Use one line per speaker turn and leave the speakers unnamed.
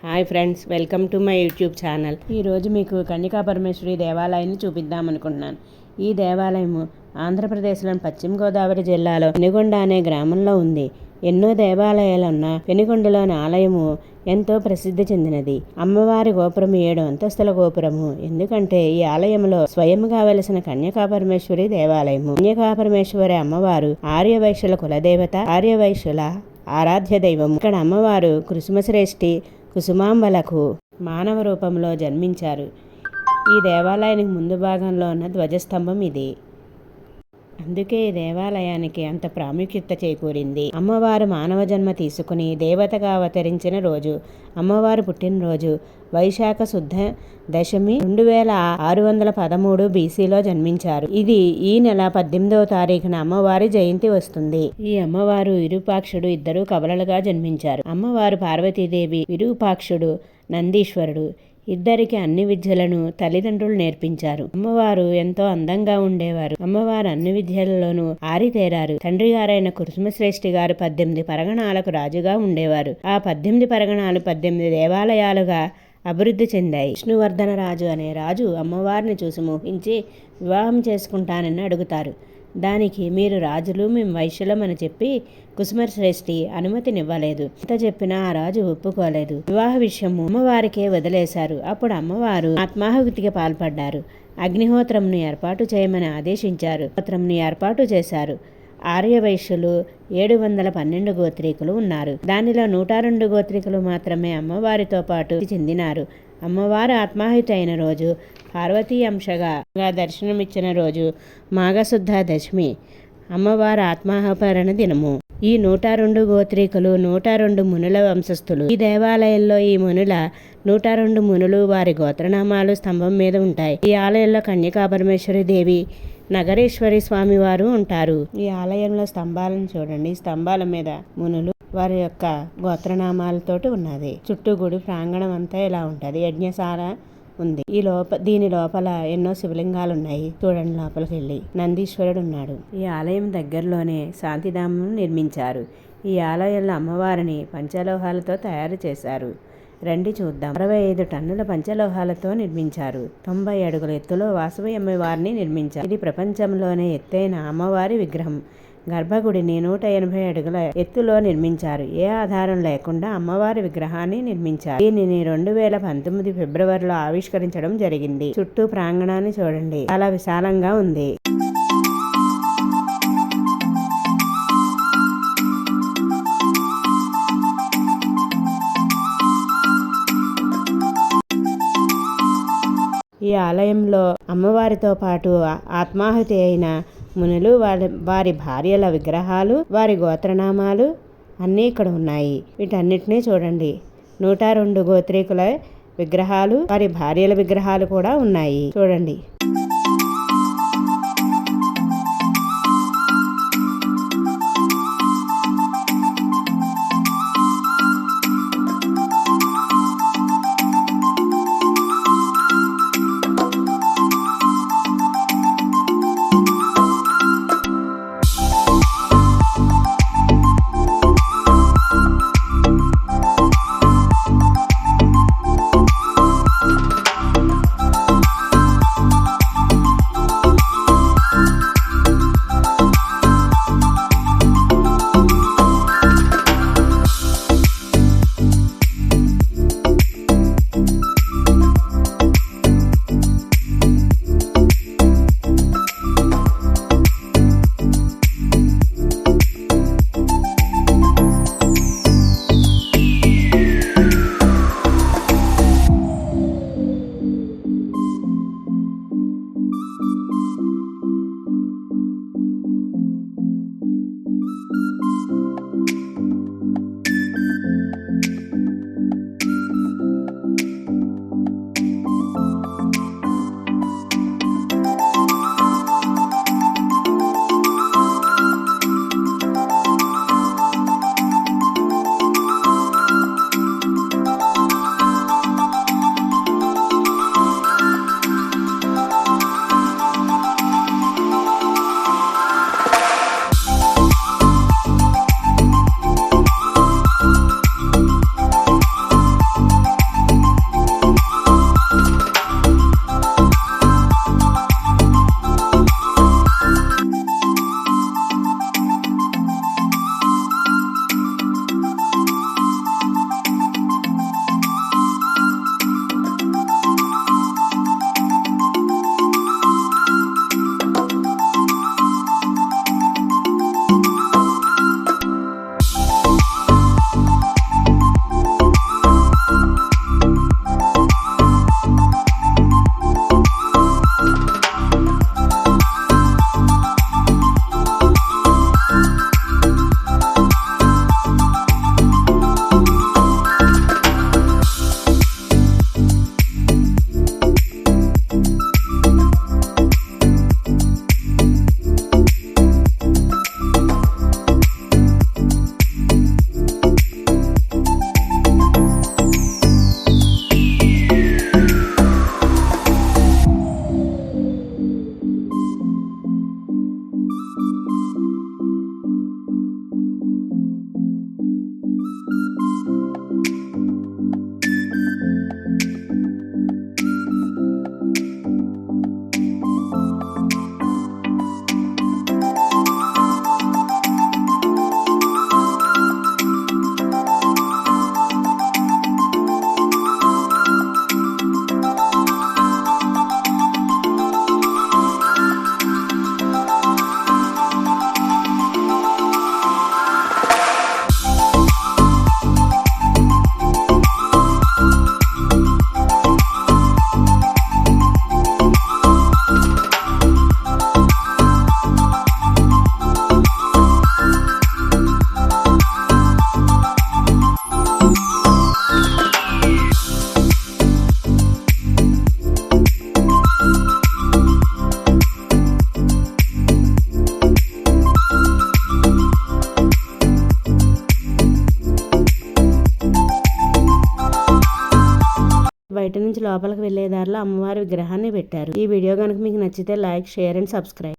Hi friends, welcome to my YouTube channel. ఈరోజు మీకు కన్యకా పరమేశ్వరి దేవాలయాన్ని చూపిద్దాం అనుకుంటున్నాను. ఈ దేవాలయము ఆంధ్రప్రదేశ్లోని పశ్చిమ గోదావరి జిల్లాలో పెనుగొండ అనే గ్రామంలో ఉంది. ఎన్నో దేవాలయాలున్న పెనుగొండలోని ఆలయము ఎంతో ప్రసిద్ధి చెందినది. అమ్మవారి గోపురం 7 అంతస్తుల గోపురము. ఎందుకంటే ఈ ఆలయంలో స్వయంగా వెలిసిన కన్యకా పరమేశ్వరి దేవాలయము. కన్యకా పరమేశ్వరి అమ్మవారు ఆర్యవైశ్యుల కులదేవత, ఆర్యవైశ్యుల ఆరాధ్య దైవం. ఇక్కడ అమ్మవారు కుసుమశ్రేష్ఠి కుసుమాంబలకు మానవ రూపంలో జన్మించారు. ఈ దేవాలయానికి ముందు భాగంలో ఉన్న ధ్వజస్తంభం ఇది. అందుకే ఈ దేవాలయానికి అంత ప్రాముఖ్యత చేకూరింది. అమ్మవారు మానవ జన్మ తీసుకుని దేవతగా అవతరించిన రోజు, అమ్మవారు పుట్టినరోజు వైశాఖ శుద్ధ దశమి 2613 బీసీలో జన్మించారు. ఇది ఈ నెల 18వ తారీఖున అమ్మవారి జయంతి వస్తుంది. ఈ అమ్మవారు విరూపాక్షుడు ఇద్దరు కవలలుగా జన్మించారు. అమ్మవారు పార్వతీదేవి, విరూపాక్షుడు నందీశ్వరుడు ఇద్దరికి అన్ని విద్యలను తల్లిదండ్రులు నేర్పించారు. అమ్మవారు ఎంతో అందంగా ఉండేవారు. అమ్మవారు అన్ని విద్యలలోనూ ఆరితేరారు. తండ్రి గారైన కుసుమశ్రేష్ఠి గారు 18 పరగణాలకు రాజుగా ఉండేవారు. ఆ 18 పరగణాలు 18 దేవాలయాలుగా అభివృద్ధి చెందాయి. విష్ణువర్ధన రాజు అనే రాజు అమ్మవారిని చూసి మోహించి వివాహం చేసుకుంటానని అడుగుతారు. దానికి మీరు రాజులు, మేము వైశ్యులం అని చెప్పి కుసుమశ్రేష్ఠి అనుమతినివ్వలేదు. ఎంత చెప్పినా ఆ రాజు ఒప్పుకోలేదు. వివాహ విషయము అమ్మవారికే వదిలేశారు. అప్పుడు అమ్మవారు ఆత్మాహుతికి పాల్పడ్డారు. అగ్నిహోత్రంను ఏర్పాటు చేయమని ఆదేశించారు. హోత్రంను ఏర్పాటు చేశారు. ఆర్యవైశ్యులు 712 గోత్రీకులు ఉన్నారు. దానిలో 102 గోత్రీకులు మాత్రమే అమ్మవారితో పాటు చెందినారు. అమ్మవారు ఆత్మాహుతి అయిన రోజు, పార్వతీ అంశగా దర్శనమిచ్చిన రోజు మాఘశుద్ధ దశమి, అమ్మవారి ఆత్మాహరణ దినము. ఈ 102 గోత్రీకులు 102 మునుల వంశస్థులు. ఈ దేవాలయంలో ఈ మునుల 102 మునులు వారి గోత్రనామాలు స్తంభం మీద ఉంటాయి. ఈ ఆలయంలో కన్యకా పరమేశ్వరి దేవి, నగరేశ్వరి స్వామి వారు ఉంటారు. ఈ ఆలయంలో స్తంభాలను చూడండి. స్తంభాల మీద మునులు వారి యొక్క గోత్రనామాలతోటి ఉన్నది. చుట్టూ గుడి ప్రాంగణం అంతా ఇలా ఉంటది. యజ్ఞశాల ఉంది. దీని లోపల ఎన్నో శివలింగాలు ఉన్నాయి. చూడండి, లోపలికి వెళ్ళి నందీశ్వరుడు ఉన్నాడు. ఈ ఆలయం దగ్గరలోనే శాంతిధామం నిర్మించారు. ఈ ఆలయంలో అమ్మవారిని పంచలోహాలతో తయారు చేశారు. రండి చూద్దాం. 65 టన్నుల పంచలోహాలతో నిర్మించారు. 90 అడుగుల ఎత్తులో వాసవి అమ్మవారిని నిర్మించారు. ఇది ప్రపంచంలోనే ఎత్తైన అమ్మవారి విగ్రహం. గర్భగుడిని 180 అడుగుల ఎత్తులో నిర్మించారు. ఏ ఆధారం లేకుండా అమ్మవారి విగ్రహాన్ని నిర్మించారు. దీనిని 2019 ఫిబ్రవరిలో ఆవిష్కరించడం జరిగింది. చుట్టూ ప్రాంగణాన్ని చూడండి, చాలా విశాలంగా ఉంది. ఈ ఆలయంలో అమ్మవారితో పాటు ఆత్మాహుతి అయిన మునులు, వారి భార్యల విగ్రహాలు, వారి గోత్రనామాలు అన్నీ ఇక్కడ ఉన్నాయి. వీటన్నిటినీ చూడండి. 102 గోత్రీకుల విగ్రహాలు, వారి భార్యల విగ్రహాలు కూడా ఉన్నాయి. చూడండి. బయట నుంచి లోపలికి వెళ్లే దారిలో అమ్మవారి విగ్రహాన్ని పెట్టారు. ఈ వీడియో కనుక మీకు నచ్చితే లైక్, షేర్ అండ్ సబ్స్క్రైబ్.